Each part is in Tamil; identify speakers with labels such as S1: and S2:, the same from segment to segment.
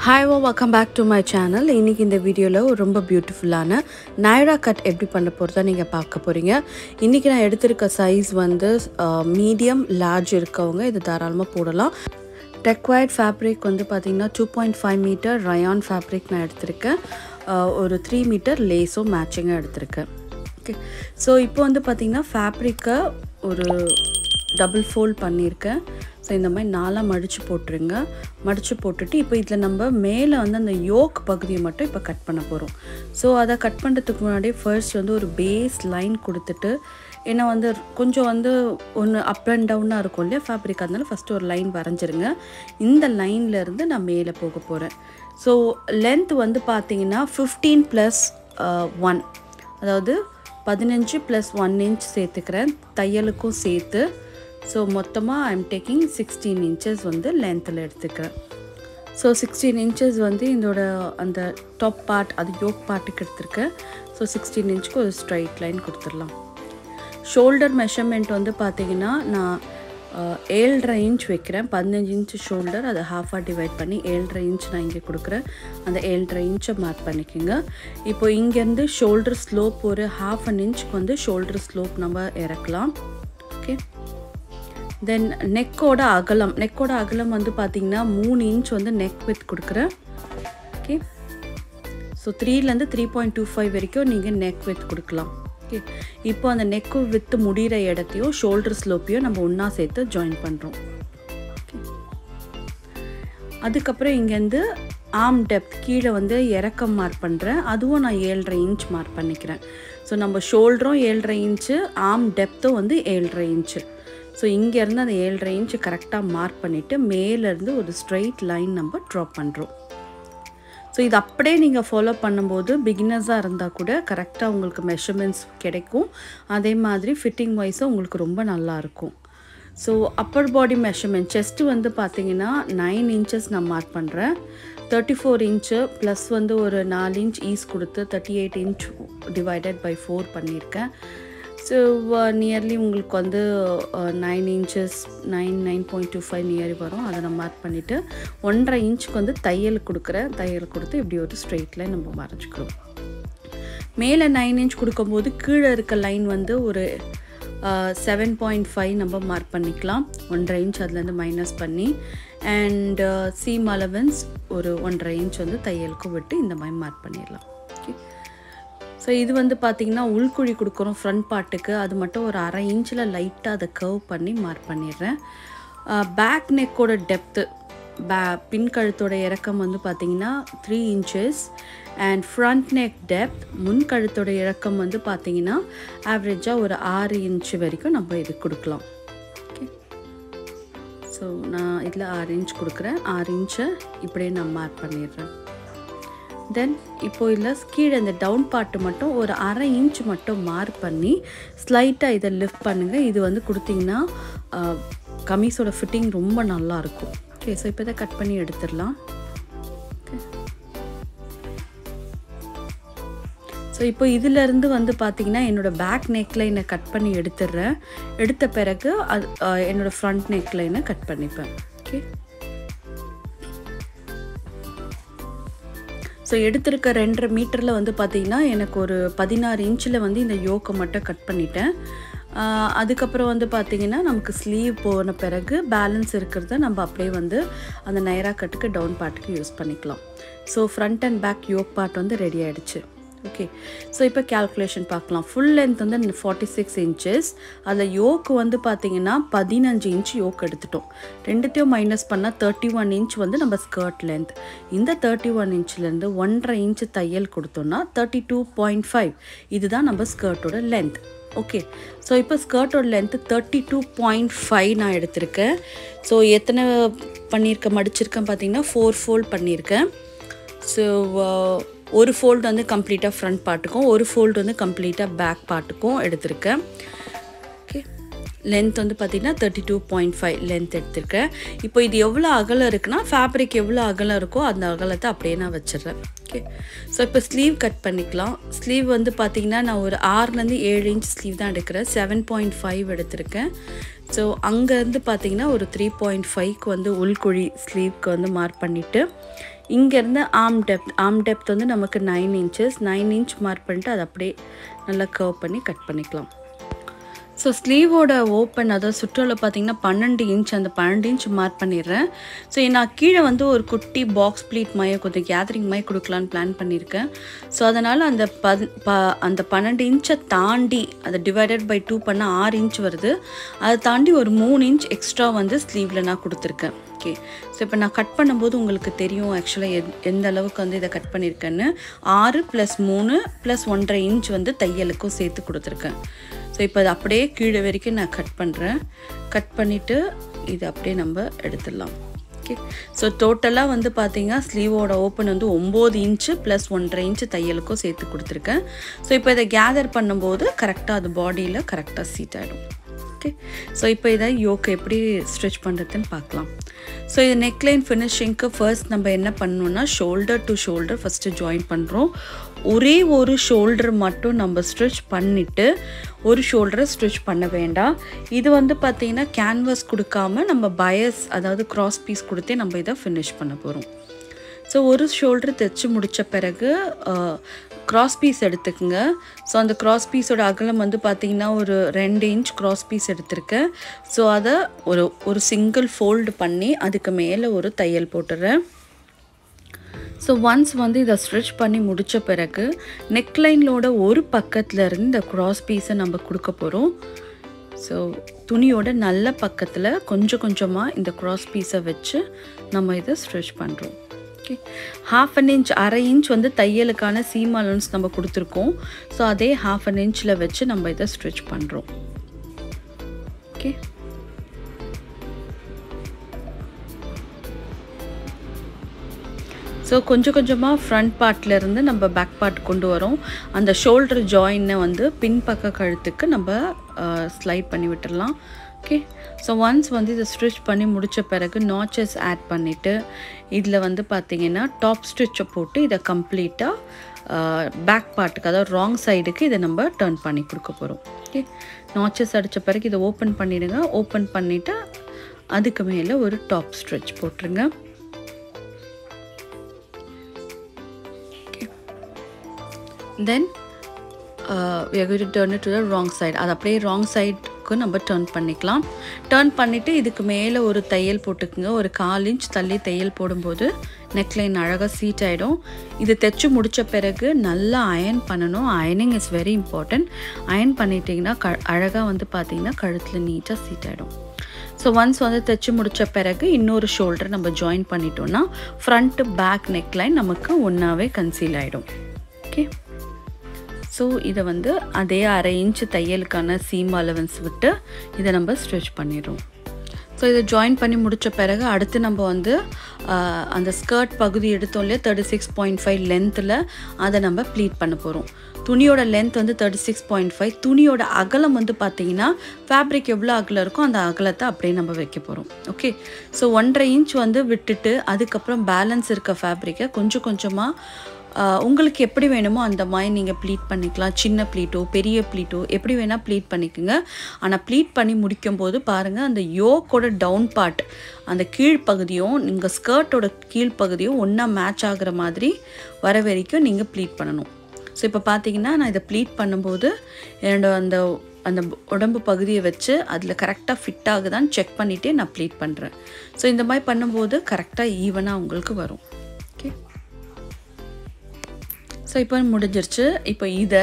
S1: Hi, welcome back to my channel. இன்னைக்கு இந்த வீடியோல ஒரு ரொம்ப பியூட்டிஃபுல்லான Naira cut எப்படி பண்ண போறதா நீங்க பார்க்க போறீங்க. இன்னைக்கு நான் எடுத்திருக்க சைஸ் வந்து மீடியம் லார்ஜ் இருக்கவங்க இது தாராளமா போடலாம். Required fabric வந்து பாத்தீங்கன்னா 2.5 மீட்டர் rayon fabric நான் எடுத்திருக்கேன். ஒரு 3 மீட்டர் லேஸும் மேட்சிங்கா எடுத்திருக்கேன். ஓகே. சோ இப்போ வந்து பாத்தீங்கன்னா fabric-ஐ ஒரு டபுள் ஃபோல்ட் பண்ணியிருக்கேன். ஸோ இந்த மாதிரி நாலாக மடித்து போட்டுருங்க. மடித்து போட்டுட்டு இப்போ இதில் நம்ம மேலே வந்து அந்த யோக் பகுதியை மட்டும் இப்போ கட் பண்ண போகிறோம். ஸோ அதை கட் பண்ணுறதுக்கு முன்னாடி ஃபர்ஸ்ட் வந்து ஒரு பேஸ் லைன் கொடுத்துட்டு, ஏன்னா வந்து கொஞ்சம் வந்து ஒன்று அப் அண்ட் டவுனாக இருக்கும் இல்லையா ஃபேப்ரிக், அதனால ஃபஸ்ட்டு ஒரு லைன் வரைஞ்சிருங்க. இந்த லைன்லேருந்து நான் மேலே போக போகிறேன். ஸோ லென்த் வந்து பார்த்தீங்கன்னா 15+1, அதாவது 15 + 1 இன்ச் சேர்த்துக்கிறேன் தையலுக்கும் சேர்த்து. ஸோ மொத்தமாக ஐ எம் டேக்கிங் 16 inches வந்து லென்த்தில் எடுத்துக்கிறேன். ஸோ 16 inches வந்து இதோட அந்த டாப் பார்ட், அது யோக் பார்ட்டுக்கு எடுத்துருக்கேன். ஸோ 16 inchக்கு ஒரு ஸ்ட்ரைட் லைன் கொடுத்துடலாம். ஷோல்டர் மெஷர்மெண்ட் வந்து பார்த்தீங்கன்னா நான் 7.5 inch வைக்கிறேன். 15 inch ஷோல்டர், அதை ஹாஃபாக டிவைட் பண்ணி 7.5 inch நான் இங்கே கொடுக்குறேன். அந்த 7.5 inch மார்க் பண்ணிக்கோங்க. இப்போ இங்கேருந்து ஷோல்டர் ஸ்லோப் ஒரு 1/2 inchக்கு வந்து ஷோல்டர் ஸ்லோப் நம்ம இறக்கலாம். ஓகே. தென் நெக்கோட அகலம் வந்து பார்த்தீங்கன்னா 3 inch வந்து நெக் வித் கொடுக்குறேன். ஓகே. ஸோ 3லேருந்து 3.25 வரைக்கும் நீங்கள் நெக் வித் கொடுக்கலாம். ஓகே. இப்போ அந்த நெக்கு வித்து முடிகிற இடத்தையும் ஷோல்டர் ஸ்லோப்பையும் நம்ம ஒன்றா சேர்த்து ஜாயின் பண்ணுறோம். ஓகே. அதுக்கப்புறம் இங்கேருந்து ஆர்ம் டெப்த் கீழே வந்து இறக்கம் மார்க் பண்ணுறேன். அதுவும் நான் 7.5 inch மார்க் பண்ணிக்கிறேன். ஸோ நம்ம ஷோல்டரும் 7.5 inch, ஆர்ம் டெப்த்தும் வந்து 7.5 inch. ஸோ இங்கேருந்து அந்த 7.5 inch கரெக்டாக மார்க் பண்ணிவிட்டு மேலேருந்து ஒரு ஸ்ட்ரைட் லைன் நம்ம ட்ராப் பண்ணுறோம். ஸோ இது அப்படியே நீங்கள் ஃபாலோ பண்ணும்போது பிகினர்ஸாக இருந்தால் கூட கரெக்டாக உங்களுக்கு மெஷர்மெண்ட்ஸ் கிடைக்கும். அதே மாதிரி ஃபிட்டிங் வைஸும் உங்களுக்கு ரொம்ப நல்லாயிருக்கும். ஸோ அப்பர் பாடி மெஷர்மெண்ட் செஸ்ட்டு வந்து பார்த்தீங்கன்னா 9 inches நான் மார்க் பண்ணுறேன். 34 inch ப்ளஸ் வந்து ஒரு 4 inch ஈஸ் கொடுத்து 38 inch டிவைடட் பை 4 பண்ணியிருக்கேன். ஸோ நியர்லி உங்களுக்கு வந்து 9 inches 9.25 நியர் வரும். அதை நான் மார்க் பண்ணிவிட்டு 1.5 inchக்கு வந்து தையல் கொடுக்குறேன். தையல் கொடுத்து இப்படி ஒரு ஸ்ட்ரெயிட் லைன் நம்ம வரைஞ்சிக்கிறோம். மேலே 9 inch கொடுக்கும்போது கீழே இருக்க லைன் வந்து ஒரு 7.5 நம்ம மார்க் பண்ணிக்கலாம். 1.5 inch அதுலேருந்து மைனஸ் பண்ணி, அண்ட் சீம் அலவன்ஸ் ஒரு 1.5 inch வந்து தையலுக்கு விட்டு இந்த மாதிரி மார்க் பண்ணிடலாம். ஓகே. ஸோ இது வந்து பார்த்திங்கன்னா உள்குழி கொடுக்குறோம் ஃப்ரண்ட் பார்ட்டுக்கு, அது மட்டும் ஒரு 1/2 inchல லைட்டாக அதை கர்வ் பண்ணி மார்க் பண்ணிடுறேன். பேக் நெக்கோட டெப்த்து, பின் கழுத்தோட இறக்கம் வந்து பார்த்திங்கன்னா 3 inches, and front neck depth முன் கழுத்தோட இறக்கம் வந்து பார்த்திங்கன்னா ஆவரேஜாக ஒரு 6 inch வரைக்கும் நம்ம இது கொடுக்கலாம். ஓகே. ஸோ நான் இதில் 6 inch கொடுக்குறேன். 6 inch இப்படியே நான் மார்க் பண்ணிடுறேன். தென் இப்போ இதில் கீழே இந்த டவுன் பார்ட்டு மட்டும் ஒரு 1/2 inch மட்டும் மார்க் பண்ணி ஸ்லைட்டாக இதை லிஃப்ட் பண்ணுங்கள். இது வந்து கொடுத்திங்கன்னா கமீஸோட ஃபிட்டிங் ரொம்ப நல்லாயிருக்கும். ஓகே. ஸோ இப்போ இதை கட் பண்ணி எடுத்துடலாம். ஓகே. ஸோ இப்போ இதிலேருந்து வந்து பார்த்திங்கன்னா என்னோடய பேக் நெக் லைனை கட் பண்ணி எடுத்துடுறேன். எடுத்த பிறகு என்னோடய ஃப்ரண்ட் நெக் லைனை கட் பண்ணிப்பேன். ஓகே. ஸோ எடுத்திருக்க 2.5 மீட்டரில் வந்து பார்த்திங்கன்னா எனக்கு ஒரு 16 inchல வந்து இந்த யோக்கை மட்டும் கட் பண்ணிட்டேன். அதுக்கப்புறம் வந்து பார்த்திங்கன்னா நமக்கு ஸ்லீவ் போன பிறகு பேலன்ஸ் இருக்கிறத நம்ம அப்படியே வந்து அந்த நைரா கட்டுக்கு டவுன் பார்ட்டுக்கு யூஸ் பண்ணிக்கலாம். So front and back yoke part வந்து ரெடி ஆகிடுச்சு. ஓகே. ஸோ இப்போ கேல்குலேஷன் பார்க்கலாம். ஃபுல் லென்த் வந்து 46 inches, அதில் யோக்கு வந்து பார்த்திங்கன்னா 15 inch யோக் எடுத்துட்டோம். ரெண்டுத்தையும் மைனஸ் பண்ணால் 31 inch வந்து நம்ம ஸ்கர்ட் லென்த். இந்த 31 inchலேருந்து 1.5 inch தையல் கொடுத்தோன்னா 32.5, இதுதான் நம்ம ஸ்கர்ட்டோட லென்த். ஓகே. ஸோ இப்போ ஸ்கர்ட்டோட லென்த்து 32.5 நான் எடுத்திருக்கேன். ஸோ எத்தனை மடிச்சிருக்கேன் பார்த்திங்கன்னா 4 fold பண்ணியிருக்கேன். ஸோ ஒரு ஃபோல்டு வந்து கம்ப்ளீட்டாக ஃப்ரண்ட் பார்ட்டுக்கும், ஒரு ஃபோல்டு வந்து கம்ப்ளீட்டாக பேக் பார்ட்டுக்கும் எடுத்திருக்கேன். ஓகே. லென்த் வந்து பார்த்திங்கன்னா 32.5 லென்த் எடுத்திருக்கேன். இப்போ இது எவ்வளோ அகலம் இருக்குன்னா ஃபேப்ரிக் எவ்வளோ அகலம் இருக்கோ அந்த அகலத்தை அப்படியே நான் வச்சிடுறேன். ஓகே. ஸோ இப்போ ஸ்லீவ் கட் பண்ணிக்கலாம். ஸ்லீவ் வந்து பார்த்திங்கன்னா நான் ஒரு 6லேருந்து 7 inch ஸ்லீவ் தான் எடுக்கிறேன். 7.5 எடுத்திருக்கேன். ஸோ அங்கேருந்து பார்த்தீங்கன்னா ஒரு 3.5க்கு வந்து உள்குழி ஸ்லீவ்க்கு வந்து மார்க் பண்ணிவிட்டு இங்கேருந்து ஆர்ம் டெப்த் வந்து நமக்கு 9 இன்ச்சஸ் 9 இன்ச் மார்க் பண்ணிட்டு அதை அப்படியே நல்லா கர்வ் பண்ணி கட் பண்ணிக்கலாம். ஸோ ஸ்லீவோட ஓப்பன் அதாவது சுற்றளவு பார்த்திங்கன்னா 12 இன்ச் அந்த 12 இன்ச் மார்க் பண்ணிடுறேன். ஸோ நான் கீழே வந்து ஒரு குட்டி பாக்ஸ் ப்ளீட் மாதிரி கொஞ்சம் கேதரிங் மாதிரி கொடுக்கலான்னு பிளான் பண்ணியிருக்கேன். ஸோ அதனால் அந்த 12 இன்ச்சை தாண்டி அதை டிவைடட் பை 2 பண்ணால் 6 இன்ச் வருது. அதை தாண்டி ஒரு 3 இன்ச் எக்ஸ்ட்ரா வந்து ஸ்லீவில் நான் கொடுத்துருக்கேன். ஓகே, ஸோ இப்போ நான் கட் பண்ணும்போது உங்களுக்கு தெரியும் ஆக்சுவலாக எந்த அளவுக்கு வந்து இதை கட் பண்ணியிருக்கேன்னு. 6 + 3 + 1.5 இன்ச் வந்து தையலுக்கும் சேர்த்து கொடுத்துருக்கேன். ஸோ இப்போ அது அப்படியே கீழே வரைக்கும் நான் கட் பண்ணுறேன். கட் பண்ணிவிட்டு இது அப்படியே நம்ம எடுத்துடலாம். ஓகே, ஸோ டோட்டலாக வந்து பார்த்திங்கன்னா ஸ்லீவோட ஓப்பன் வந்து 9 இன்ச்சு + 1.5 இன்ச்சு தையலுக்கும் சேர்த்து கொடுத்துருக்கேன். ஸோ இப்போ இதை கேதர் பண்ணும்போது கரெக்டாக அது பாடியில் கரெக்டாக சீட் ஆகிடும். ஓகே, ஸோ இப்போ இதை யோக்கை எப்படி ஸ்டிச் பண்ணுறதுன்னு பார்க்கலாம். ஸோ இது நெக்லைன் ஃபினிஷிங்க்கு ஃபர்ஸ்ட் நம்ம என்ன பண்ணணும்னா shoulder to shoulder first join பண்ணுறோம். ஒரே ஒரு ஷோல்டர் மட்டும் நம்ம ஸ்டிச் பண்ணிவிட்டு ஒரு ஷோல்டரை ஸ்டிச் பண்ண வேண்டாம். இது வந்து பார்த்திங்கன்னா கேன்வாஸ் கொடுக்காம நம்ம பயஸ் அதாவது க்ராஸ் பீஸ் கொடுத்தே நம்ம இதை ஃபினிஷ் பண்ண போகிறோம். ஸோ ஒரு ஷோல்டர் தைச்சி முடித்த பிறகு க்ராஸ் பீஸ் எடுத்துக்கோங்க. ஸோ அந்த க்ராஸ் பீஸோட அகலம் வந்து பார்த்திங்கன்னா ஒரு 2 இன்ச் க்ராஸ் பீஸ் எடுத்திருக்கேன். ஸோ அதை ஒரு சிங்கிள் ஃபோல்டு பண்ணி அதுக்கு மேலே ஒரு தையல் போட்டுறேன். ஸோ ஒன்ஸ் வந்து இதை ஸ்ட்ரிச் பண்ணி முடித்த பிறகு நெக்லைனோட ஒரு பக்கத்தில் இருந்து இந்த க்ராஸ் பீஸை நம்ம கொடுக்க போகிறோம். ஸோ துணியோட நல்ல பக்கத்தில் கொஞ்சம் கொஞ்சமாக இந்த க்ராஸ் பீஸை வச்சு நம்ம இதை ஸ்ட்ரிச் பண்ணுறோம். ஓகே, 1/2 இன்ச் 1/2 இன்ச் வந்து தையலுக்கான சீம் அலவன்ஸ் நம்ம கொடுத்துருக்கோம். ஸோ அதே 1/2 இன்ச்சில் வச்சு நம்ம இதை ஸ்ட்ரிச் பண்ணுறோம். ஓகே, ஸோ கொஞ்சம் கொஞ்சமாக ஃப்ரண்ட் பார்ட்லேருந்து நம்ம பேக் பார்ட் கொண்டு வரோம். அந்த ஷோல்டர் ஜாயினை வந்து பின்பக்க கழுத்துக்கு நம்ம ஸ்லைட் பண்ணி விட்டுடலாம். ஓகே, ஸோ ஒன்ஸ் வந்து இதை ஸ்டிச் பண்ணி முடித்த பிறகு நாச்சஸ் ஆட் பண்ணிவிட்டு இதில் வந்து பார்த்திங்கன்னா டாப் ஸ்டிச்சை போட்டு இதை கம்ப்ளீட்டாக பேக் பார்ட்டுக்கு அதாவது ராங் சைடுக்கு இதை நம்ம டர்ன் பண்ணி கொடுக்க போகிறோம். ஓகே, நாச்சஸ் அடித்த பிறகு இதை ஓப்பன் பண்ணிவிடுங்க. ஓப்பன் பண்ணிவிட்டு அதுக்கு மேலே ஒரு டாப் ஸ்டிச் போட்டுருங்க. Then we are going to turn it to the wrong side. அது அப்படியே ராங் சைடுக்கு நம்ம டர்ன் பண்ணிக்கலாம். டர்ன் பண்ணிவிட்டு இதுக்கு மேலே ஒரு தையல் போட்டுக்குங்க. ஒரு 1/4 இன்ச் தள்ளி தையல் போடும்போது நெக்லைன் அழகாக சீட் ஆகிடும். இது தைச்சி முடித்த பிறகு நல்லா அயர்ன் பண்ணணும். அயனிங் இஸ் வெரி இம்பார்ட்டன்ட். அயர்ன் பண்ணிட்டிங்கன்னா அழகாக வந்து பார்த்திங்கன்னா கழுத்தில் நீட்டாக சீட் ஆகிடும். ஸோ ஒன்ஸ் வந்து தைச்சி முடித்த பிறகு இன்னொரு ஷோல்டர் நம்ம ஜாயின் பண்ணிட்டோன்னா ஃப்ரண்ட் பேக் நெக்லைன் நமக்கு ஒன்றாவே கன்சீல் ஆகிடும். ஓகே, ஸோ இதை வந்து அதே 1/2 இன்ச் தையலுக்கான சீம் அலவன்ஸ் விட்டு இதை நம்ம ஸ்டிச் பண்ணிடுறோம். ஸோ இதை ஜாயின் பண்ணி முடித்த பிறகு அடுத்து நம்ம வந்து அந்த ஸ்கர்ட் பகுதி எடுத்தோம் இல்லையா 36.5 லென்த்தில் அதை நம்ம ப்ளீட் பண்ண போகிறோம். துணியோட லென்த் வந்து 36.5. துணியோட அகலம் வந்து பார்த்திங்கன்னா ஃபேப்ரிக் எவ்வளோ அகலம் இருக்கோ அந்த அகலத்தை அப்படியே நம்ம வைக்க போகிறோம். ஓகே, ஸோ 1.5 இன்ச் வந்து விட்டுட்டு அதுக்கப்புறம் பேலன்ஸ் இருக்க ஃபேப்ரிக்கை கொஞ்சம் கொஞ்சமாக உங்களுக்கு எப்படி வேணுமோ அந்த மாதிரி நீங்கள் ப்ளீட் பண்ணிக்கலாம். சின்ன ப்ளீட்டோ பெரிய ப்ளீட்டோ எப்படி வேணால் ப்ளீட் பண்ணிக்கோங்க. ஆனால் ப்ளீட் பண்ணி முடிக்கும்போது பாருங்கள் அந்த யோக்கோட டவுன் பார்ட் அந்த கீழ்ப்பகுதியும் நீங்கள் ஸ்கர்ட்டோட கீழ்ப்பகுதியும் ஒன்றா மேட்ச் ஆகிற மாதிரி வர வரைக்கும் நீங்கள் ப்ளீட் பண்ணணும். ஸோ இப்போ பார்த்தீங்கன்னா நான் இதை ப்ளீட் பண்ணும்போது என்னோட அந்த உடம்பு பகுதியை வச்சு அதில் கரெக்டாக ஃபிட் ஆகுதான்னு செக் பண்ணிவிட்டு நான் ப்ளீட் பண்ணுறேன். ஸோ இந்த மாதிரி பண்ணும்போது கரெக்டாக ஈவனாக உங்களுக்கு வரும். ஓகே, ஸோ இப்போ முடிஞ்சிருச்சு. இப்போ இதை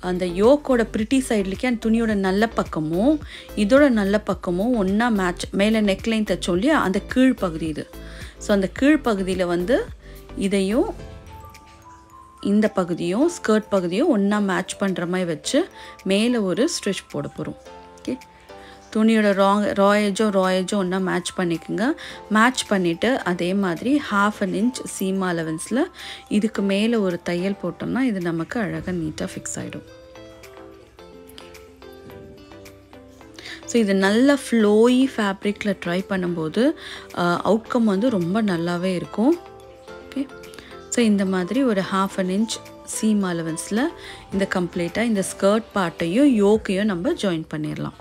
S1: அந்த யோக்கோட பிரிட்டி சைட்லேயே அந்த துணியோட நல்ல பக்கமும் இதோட நல்ல பக்கமும் ஒன்றா மேட்ச் மேலே நெக்லைன் தைச்சோம் இல்லையா அந்த கீழ்ப்பகுதி இது. ஸோ அந்த கீழ்ப்பகுதியில் வந்து இதையும் இந்த பகுதியும் ஸ்கர்ட் பகுதியும் ஒன்றா மேட்ச் பண்ணுற மாதிரி வச்சு மேலே ஒரு ஸ்டிச் போட போகிறோம். ஓகே, துணியோட ராயேஜும் ஒன்றா மேட்ச் பண்ணிக்கோங்க. மேட்ச் பண்ணிவிட்டு அதே மாதிரி 1/2 இன்ச் சீம் அலவன்ஸில் இதுக்கு மேலே ஒரு தையல் போட்டோம்னா இது நமக்கு அழகாக நீட்டாக ஃபிக்ஸ் ஆகிடும். ஸோ இது நல்ல ஃப்ளோயி ஃபேப்ரிக்கில் ட்ரை பண்ணும்போது அவுட்கம் வந்து ரொம்ப நல்லாவே இருக்கும். ஓகே, ஸோ இந்த மாதிரி ஒரு 1/2 இன்ச் சீம் அலவன்ஸில் இந்த கம்ப்ளீட்டாக இந்த ஸ்கர்ட் பார்ட்டையும் யோக்கையும் நம்ம ஜாயின் பண்ணிடலாம்.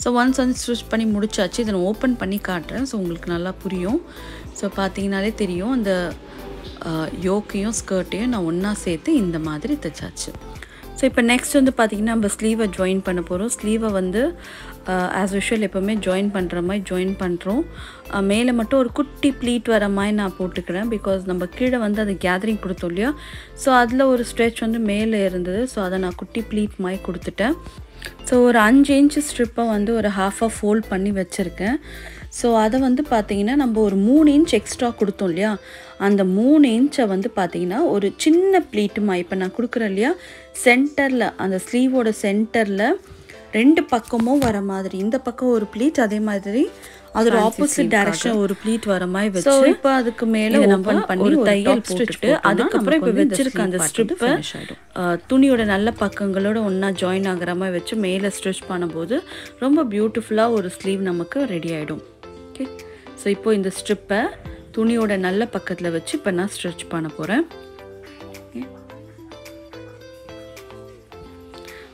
S1: ஸோ ஒன்ஸ் வந்து ஸ்டிச் பண்ணி முடிச்சாச்சு. இதை நான் ஓப்பன் பண்ணி காட்டுறேன். ஸோ உங்களுக்கு நல்லா புரியும். ஸோ பார்த்தீங்கனாலே தெரியும் அந்த யோக்கையும் ஸ்கர்ட்டையும் நான் ஒன்றா சேர்த்து இந்த மாதிரி தைச்சாச்சு. ஸோ இப்போ நெக்ஸ்ட் வந்து பார்த்திங்கன்னா நம்ம ஸ்லீவை ஜாயின் பண்ண போகிறோம். ஸ்லீவை வந்து ஆஸ் யூஷுவல் எப்போவுமே ஜாயின் பண்ணுற மாதிரி ஜாயின் பண்ணுறோம். மேலே மட்டும் ஒரு குட்டி ப்ளீட் வர மாதிரி நான் போட்டுக்கிறேன். பிகாஸ் நம்ம கீழே வந்து அது கேதரிங் கொடுத்தோம் இல்லையா, ஸோ அதில் ஒரு ஸ்ட்ரெச் வந்து மேலே இருந்தது. ஸோ அதை நான் குட்டி ப்ளீட் மாதிரி கொடுத்துட்டேன். ஸோ ஒரு 5 இன்ச்சு ஸ்ட்ரிப்பை வந்து ஒரு ஹாஃபாக ஃபோல்ட் பண்ணி வச்சுருக்கேன். ஸோ அதை வந்து பார்த்திங்கன்னா நம்ம ஒரு 3 இன்ச் எக்ஸ்ட்ரா கொடுத்தோம் இல்லையா, அந்த 3 இன்ச்சை வந்து பார்த்திங்கன்னா ஒரு சின்ன ப்ளீட்டுமா இப்போ நான் கொடுக்குறேன் இல்லையா, சென்டரில் அந்த ஸ்லீவோட சென்டரில் 2 பக்கமும் வர மாதிரி இந்த பக்கம் ஒரு ப்ளீட், அதே மாதிரி அதோட ஆப்போசிட் டைரக்ஷன் ஒரு ப்ளீட் வர மாதிரி வச்சு இப்போ அதுக்கு மேலே ஓப்பன் பண்ணி ஒரு தையல் போட்டுட்டு அதுக்கப்புறம் இப்போ வச்சிருக்க அந்த ஸ்ட்ரிப்பை துணியோட நல்ல பக்கங்களோட ஒன்றா ஜாயின் ஆகிற மாதிரி வச்சு மேலே ஸ்டிச் பண்ணும்போது ரொம்ப பியூட்டிஃபுல்லாக ஒரு ஸ்லீவ் நமக்கு ரெடி ஆகிடும். ஓகே, ஸோ இப்போ இந்த ஸ்ட்ரிப்பை துணியோட நல்ல பக்கத்தில் வச்சு இப்போ நான் ஸ்டிச் பண்ண போகிறேன்.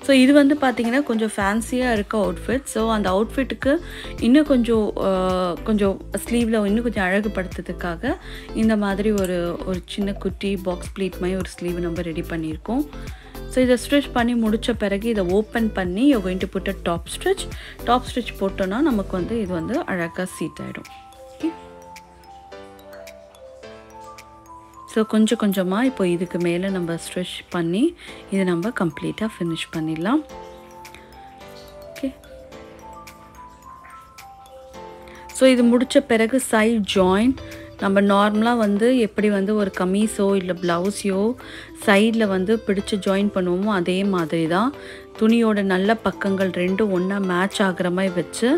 S1: ஸோ இது வந்து பார்த்திங்கன்னா கொஞ்சம் ஃபேன்சியாக இருக்க அவுட்ஃபிட். ஸோ அந்த அவுட்ஃபிட்டுக்கு இன்னும் கொஞ்சம் ஸ்லீவில் இன்னும் கொஞ்சம் அழகுபடுத்துறதுக்காக இந்த மாதிரி ஒரு சின்ன குட்டி பாக்ஸ் ப்ளீட் மாதிரி ஒரு ஸ்லீவ் நம்ம ரெடி பண்ணியிருக்கோம். ஸோ இதை ஸ்டிச் பண்ணி முடித்த பிறகு இதை ஓப்பன் பண்ணி you going to put a top stitch போட்டோன்னா நமக்கு வந்து இது வந்து அழகாக சீட் ஆகிடும். ஓகே, ஸோ கொஞ்சம் கொஞ்சமாக இப்போ இதுக்கு மேலே நம்ம ஸ்ட்ரெச் பண்ணி இதை நம்ம கம்ப்ளீட்டாக ஃபினிஷ் பண்ணிடலாம். ஓகே, ஸோ இது முடித்த பிறகு சைட் ஜாயின் நம்ம நார்மலாக வந்து எப்படி வந்து ஒரு கமீஸோ இல்லை ப்ளவுஸையோ சைடில் வந்து பிடிச்சி ஜாயின் பண்ணுவோமோ அதே மாதிரி தான் துணியோட நல்ல பக்கங்கள் ரெண்டும் ஒன்றா மேட்ச் ஆகிற மாதிரி வச்சு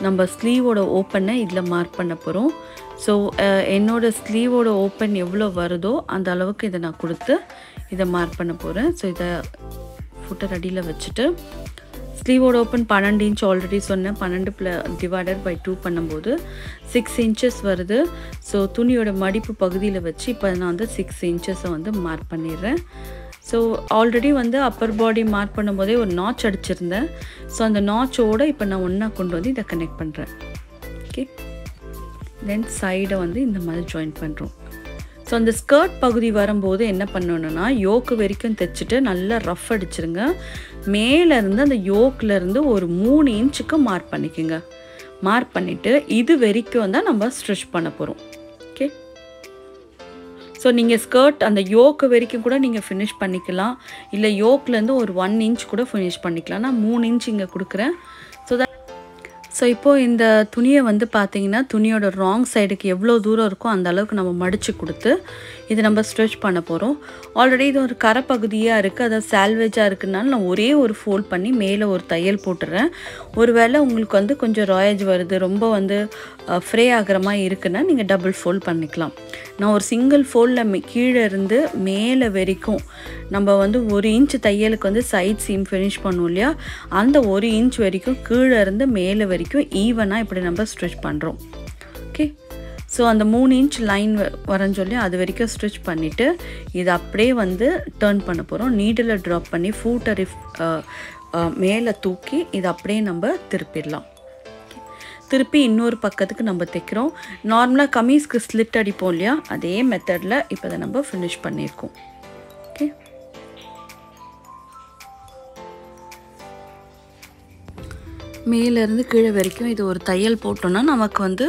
S1: நம்ம ஸ்லீவோட ஓப்பனை இதில் மார்க் பண்ண போகிறோம். ஸோ என்னோடய ஸ்லீவோட ஓப்பன் எவ்வளோ வருதோ அந்த அளவுக்கு இதை நான் கொடுத்து இதை மார்க் பண்ண போகிறேன். ஸோ இதை ஃபுட்டர் அடியில் வச்சுட்டு ஸ்லீவோட ஓப்பன் 12 இன்ச் ஆல்ரெடி சொன்னேன். 12 டிவைடட் பை 2 பண்ணும்போது 6 இன்ச்சஸ் வருது. ஸோ துணியோட மடிப்பு பகுதியில் வச்சு இப்போ நான் வந்து 6 இன்ச்சஸை வந்து மார்க் பண்ணிடுறேன். ஸோ ஆல்ரெடி வந்து அப்பர் பாடி மார்க் பண்ணும்போதே ஒரு நாச் அடிச்சிருந்தேன். ஸோ அந்த நாச்சோடு இப்போ நான் ஒன்றா கொண்டு வந்து இதை கனெக்ட் பண்ணுறேன். ஓகே, தென் சைடை வந்து இந்த மாதிரி ஜாயின் பண்ணுறோம். ஸோ அந்த ஸ்கர்ட் பகுதி வரும்போது என்ன பண்ணணுன்னா யோக்கு வரைக்கும் தைச்சிட்டு நல்லா ரஃப் அடிச்சிருங்க. மேலேருந்து அந்த யோக்கிலேருந்து ஒரு 3 இன்ச்சுக்கு மார்க் பண்ணிக்கோங்க. மார்க் பண்ணிவிட்டு இது வரைக்கும் தான் நம்ம ஸ்டிச் பண்ண போகிறோம். ஓகே, ஸோ நீங்கள் ஸ்கர்ட் அந்த யோக்கு வரைக்கும் கூட நீங்கள் ஃபினிஷ் பண்ணிக்கலாம். இல்லை யோக்லேருந்து ஒரு 1 இன்ச் கூட ஃபினிஷ் பண்ணிக்கலாம். நான் 3 இன்ச் இங்கே கொடுக்குறேன். ஸோ இப்போது இந்த துணியை வந்து பார்த்திங்கன்னா துணியோட ராங் சைடுக்கு எவ்வளோ தூரம் இருக்கோ அந்த அளவுக்கு நம்ம மடித்து கொடுத்து இது நம்ம ஸ்ட்ரெச் பண்ண போகிறோம். ஆல்ரெடி இது ஒரு கரை பகுதியாக இருக்குது, அதாவது சால்வேஜாக இருக்குனால நான் ஒரே ஒரு ஃபோல்ட் பண்ணி மேலே ஒரு தையல் போட்டுடுறேன். ஒருவேளை உங்களுக்கு வந்து கொஞ்சம் ராயேஜ் வருது, ரொம்ப வந்து ஃப்ரே ஆகிற மாதிரி இருக்குன்னா நீங்கள் டபுள் ஃபோல்ட் பண்ணிக்கலாம். நான் ஒரு சிங்கிள் ஃபோல்டில் கீழே இருந்து மேலே வரைக்கும் நம்ம வந்து 1 இன்ச் தையலுக்கு வந்து சைட் சீம் ஃபினிஷ் பண்ணுவோம் இல்லையா, அந்த 1 இன்ச் வரைக்கும் கீழே இருந்து மேலே வரைக்கும் ஈவனாக இப்படி நம்ம ஸ்டிச் பண்ணுறோம். ஓகே, ஸோ அந்த 3 இன்ச் லைன் வரன்னு சொல்லி அது வரைக்கும் ஸ்டிச் பண்ணிவிட்டு இதை அப்படியே வந்து டர்ன் பண்ண போகிறோம். நீடில் ட்ராப் பண்ணி ஃபூட்டை மேலே தூக்கி இதை அப்படியே நம்ம திருப்பிடலாம். திருப்பி இன்னொரு பக்கத்துக்கு நம்ம தைக்கிறோம். நார்மலாக கமீஸ்க்கு ஸ்லிட் அடிப்போம் இல்லையா, அதே மெத்தடில் இப்போ அதை நம்ம ஃபினிஷ் பண்ணியிருக்கோம். ஓகே, மேலேருந்து கீழே வரைக்கும் இது ஒரு தையல் போட்டோன்னா நமக்கு வந்து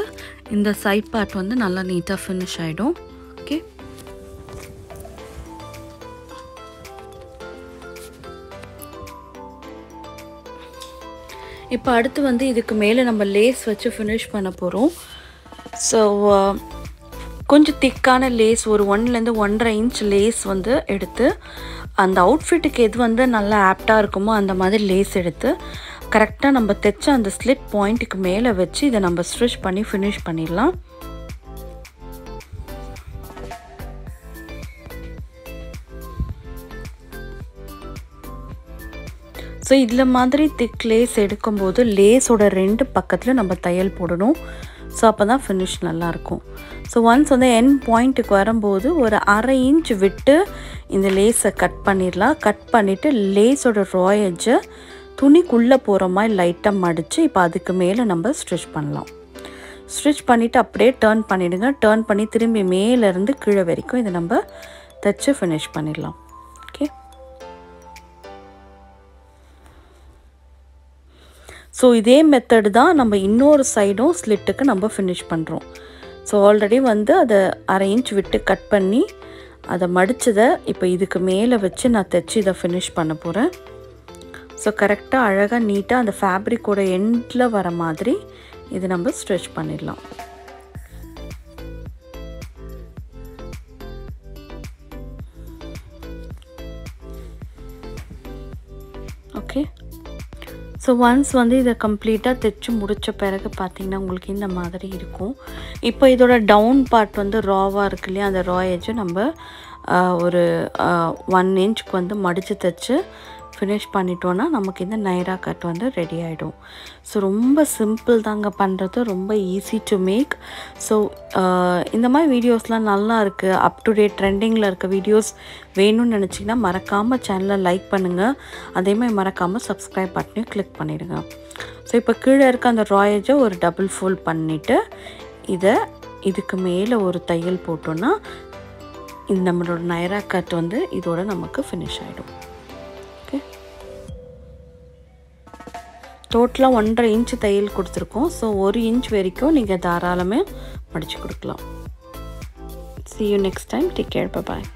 S1: இந்த சைட் பார்ட் வந்து நல்லா நீட்டாக ஃபினிஷ் ஆகிடும். ஓகே, இப்போ அடுத்து வந்து இதுக்கு மேலே நம்ம லேஸ் வச்சு ஃபினிஷ் பண்ண போகிறோம். ஸோ கொஞ்சம் திக்கான லேஸ் ஒரு 1லேருந்து 1.5 இன்ச் லேஸ் வந்து எடுத்து அந்த அவுட்ஃபிட்டுக்கு எது வந்து நல்லா ஆப்டாக இருக்குமோ அந்த மாதிரி லேஸ் எடுத்து கரெக்டாக நம்ம தைச்ச அந்த ஸ்லிட் பாயிண்ட்டுக்கு மேலே வச்சு இதை நம்ம ஸ்டிச் பண்ணி ஃபினிஷ் பண்ணிடலாம். ஸோ இதில் மாதிரி திக் லேஸ் எடுக்கும்போது லேஸோட 2 பக்கத்தில் நம்ம தையல் போடணும். ஸோ அப்போ தான் ஃபினிஷ் நல்லாயிருக்கும். ஸோ ஒன்ஸ் வந்து எண்ட் பாயிண்ட்டுக்கு வரும்போது ஒரு 1/2 இன்ச் விட்டு இந்த லேஸை கட் பண்ணிடலாம். கட் பண்ணிவிட்டு லேஸோட ராயேஜை துணிக்குள்ளே போகிற மாதிரி லைட்டாக மடித்து இப்போ அதுக்கு மேலே நம்ம ஸ்டிச் பண்ணலாம். ஸ்டிச் பண்ணிவிட்டு அப்படியே டர்ன் பண்ணிவிடுங்க. டர்ன் பண்ணி திரும்பி மேலேருந்து கீழே வரைக்கும் இதை நம்ம தைச்சு ஃபினிஷ் பண்ணிடலாம். ஓகே, ஸோ இதே மெத்தடு தான் நம்ம இன்னொரு சைடும் ஸ்லிட்டுக்கு நம்ம ஃபினிஷ் பண்ணுறோம். ஸோ ஆல்ரெடி வந்து அதை 1/2 இன்ச் விட்டு கட் பண்ணி அதை மடித்ததை இப்போ இதுக்கு மேலே வச்சு நான் தைச்சி இதை ஃபினிஷ் பண்ண போகிறேன். ஸோ கரெக்டாக அழகாக நீட்டாக அந்த ஃபேப்ரிக்கோட எண்டில் வர மாதிரி இது நம்ம ஸ்ட்ரெச் பண்ணிடலாம். ஓகே, ஸோ ஒன்ஸ் வந்து இதை கம்ப்ளீட்டாக தைச்சி முடித்த பிறகு பார்த்திங்கன்னா உங்களுக்கு இந்த மாதிரி இருக்கும். இப்போ இதோட டவுன் பார்ட் வந்து ராவாக இருக்கு இல்லையா, அந்த ரா எட்ஜை நம்ம ஒரு 1 இன்ச்சுக்கு வந்து மடித்து தைச்சு ஃபினிஷ் பண்ணிட்டோன்னா நமக்கு இந்த நைரா கட் வந்து ரெடி ஆகிடும். ஸோ ரொம்ப சிம்பிள் தாங்க பண்ணுறது, ரொம்ப ஈஸி டு மேக். ஸோ இந்த மாதிரி வீடியோஸ்லாம் நல்லா இருக்குது, அப் டு டேட் ட்ரெண்டிங்கில் இருக்க வீடியோஸ் வேணும்னு நினச்சிங்கன்னா மறக்காமல் சேனலை லைக் பண்ணுங்கள். அதே மாதிரி மறக்காமல் சப்ஸ்கிரைப் பட்டனையும் கிளிக் பண்ணிவிடுங்க. ஸோ இப்போ கீழே இருக்க அந்த ராயேஜை ஒரு டபுள் ஃபோல்ட் பண்ணிவிட்டு இதை இதுக்கு மேலே ஒரு தையல் போட்டோன்னா நம்மளோட நைரா கட் வந்து இதோட நமக்கு ஃபினிஷ் ஆகிடும். ஓகே, டோட்டலாக 1.5 இன்ச் தையல் கொடுத்துருக்கோம். ஸோ 1 இன்ச் வரைக்கும் நீங்கள் தாராளமாக மடித்து கொடுக்கலாம். See you next time. Take care. Bye-bye.